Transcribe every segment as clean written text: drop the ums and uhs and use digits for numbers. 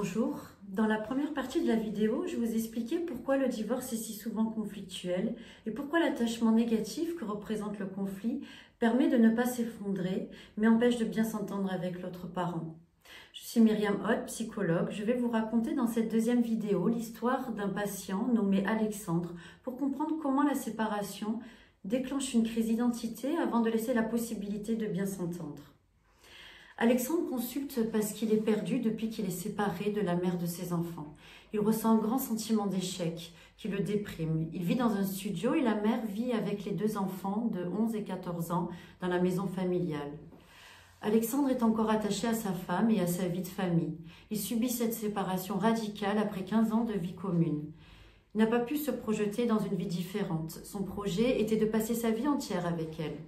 Bonjour, dans la première partie de la vidéo, je vous expliquais pourquoi le divorce est si souvent conflictuel et pourquoi l'attachement négatif que représente le conflit permet de ne pas s'effondrer mais empêche de bien s'entendre avec l'autre parent. Je suis Myriam Hoth, psychologue. Je vais vous raconter dans cette deuxième vidéo l'histoire d'un patient nommé Alexandre pour comprendre comment la séparation déclenche une crise d'identité avant de laisser la possibilité de bien s'entendre. Alexandre consulte parce qu'il est perdu depuis qu'il est séparé de la mère de ses enfants. Il ressent un grand sentiment d'échec qui le déprime. Il vit dans un studio et la mère vit avec les deux enfants de 11 et 14 ans dans la maison familiale. Alexandre est encore attaché à sa femme et à sa vie de famille. Il subit cette séparation radicale après 15 ans de vie commune. Il n'a pas pu se projeter dans une vie différente. Son projet était de passer sa vie entière avec elle.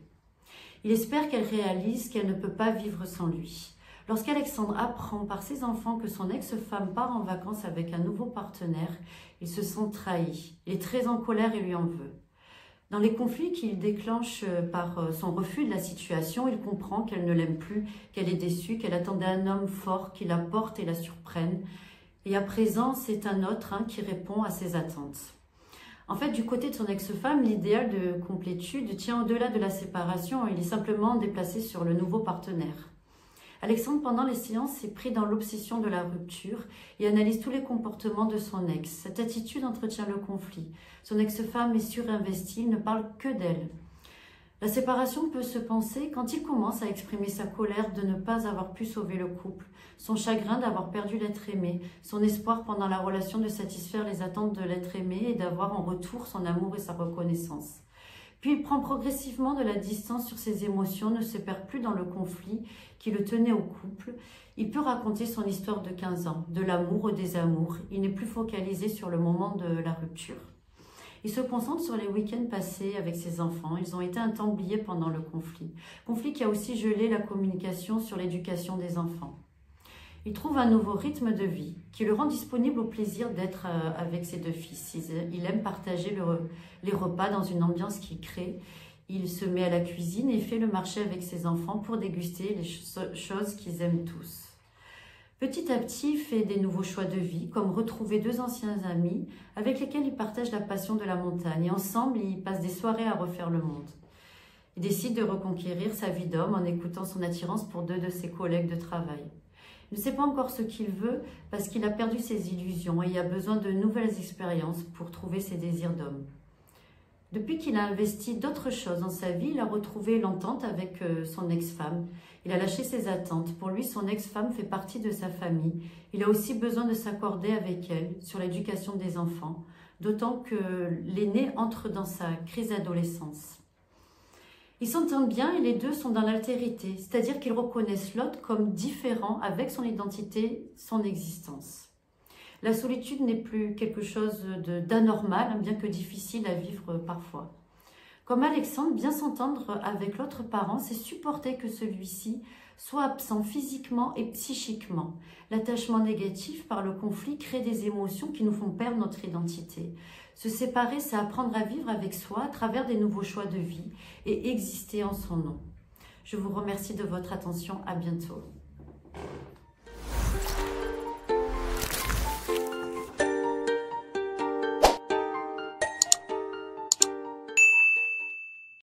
Il espère qu'elle réalise qu'elle ne peut pas vivre sans lui. Lorsqu'Alexandre apprend par ses enfants que son ex-femme part en vacances avec un nouveau partenaire, il se sent trahi. Il est très en colère et lui en veut. Dans les conflits qu'il déclenche par son refus de la situation, il comprend qu'elle ne l'aime plus, qu'elle est déçue, qu'elle attendait un homme fort qui la porte et la surprenne. Et à présent, c'est un autre qui répond à ses attentes. En fait, du côté de son ex-femme, l'idéal de complétude tient au-delà de la séparation. Il est simplement déplacé sur le nouveau partenaire. Alexandre, pendant les séances, est pris dans l'obsession de la rupture et analyse tous les comportements de son ex. Cette attitude entretient le conflit. Son ex-femme est surinvestie, il ne parle que d'elle. La séparation peut se penser quand il commence à exprimer sa colère de ne pas avoir pu sauver le couple, son chagrin d'avoir perdu l'être aimé, son espoir pendant la relation de satisfaire les attentes de l'être aimé et d'avoir en retour son amour et sa reconnaissance. Puis il prend progressivement de la distance sur ses émotions, ne se perd plus dans le conflit qui le tenait au couple. Il peut raconter son histoire de 15 ans, de l'amour au désamour. Il n'est plus focalisé sur le moment de la rupture. Il se concentre sur les week-ends passés avec ses enfants. Ils ont été un temps oubliés pendant le conflit. Conflit qui a aussi gelé la communication sur l'éducation des enfants. Il trouve un nouveau rythme de vie qui le rend disponible au plaisir d'être avec ses deux fils. Il aime partager les repas dans une ambiance qu'il crée. Il se met à la cuisine et fait le marché avec ses enfants pour déguster les choses qu'ils aiment tous. Petit à petit, il fait des nouveaux choix de vie, comme retrouver deux anciens amis avec lesquels il partage la passion de la montagne. Et ensemble, ils passent des soirées à refaire le monde. Il décide de reconquérir sa vie d'homme en écoutant son attirance pour deux de ses collègues de travail. Il ne sait pas encore ce qu'il veut parce qu'il a perdu ses illusions et il a besoin de nouvelles expériences pour trouver ses désirs d'homme. Depuis qu'il a investi d'autres choses dans sa vie, il a retrouvé l'entente avec son ex-femme. Il a lâché ses attentes. Pour lui, son ex-femme fait partie de sa famille. Il a aussi besoin de s'accorder avec elle sur l'éducation des enfants, d'autant que l'aîné entre dans sa crise d'adolescence. Ils s'entendent bien et les deux sont dans l'altérité, c'est-à-dire qu'ils reconnaissent l'autre comme différent avec son identité, son existence. La solitude n'est plus quelque chose d'anormal, bien que difficile à vivre parfois. Comme Alexandre, bien s'entendre avec l'autre parent, c'est supporter que celui-ci soit absent physiquement et psychiquement. L'attachement négatif par le conflit crée des émotions qui nous font perdre notre identité. Se séparer, c'est apprendre à vivre avec soi à travers des nouveaux choix de vie et exister en son nom. Je vous remercie de votre attention. À bientôt.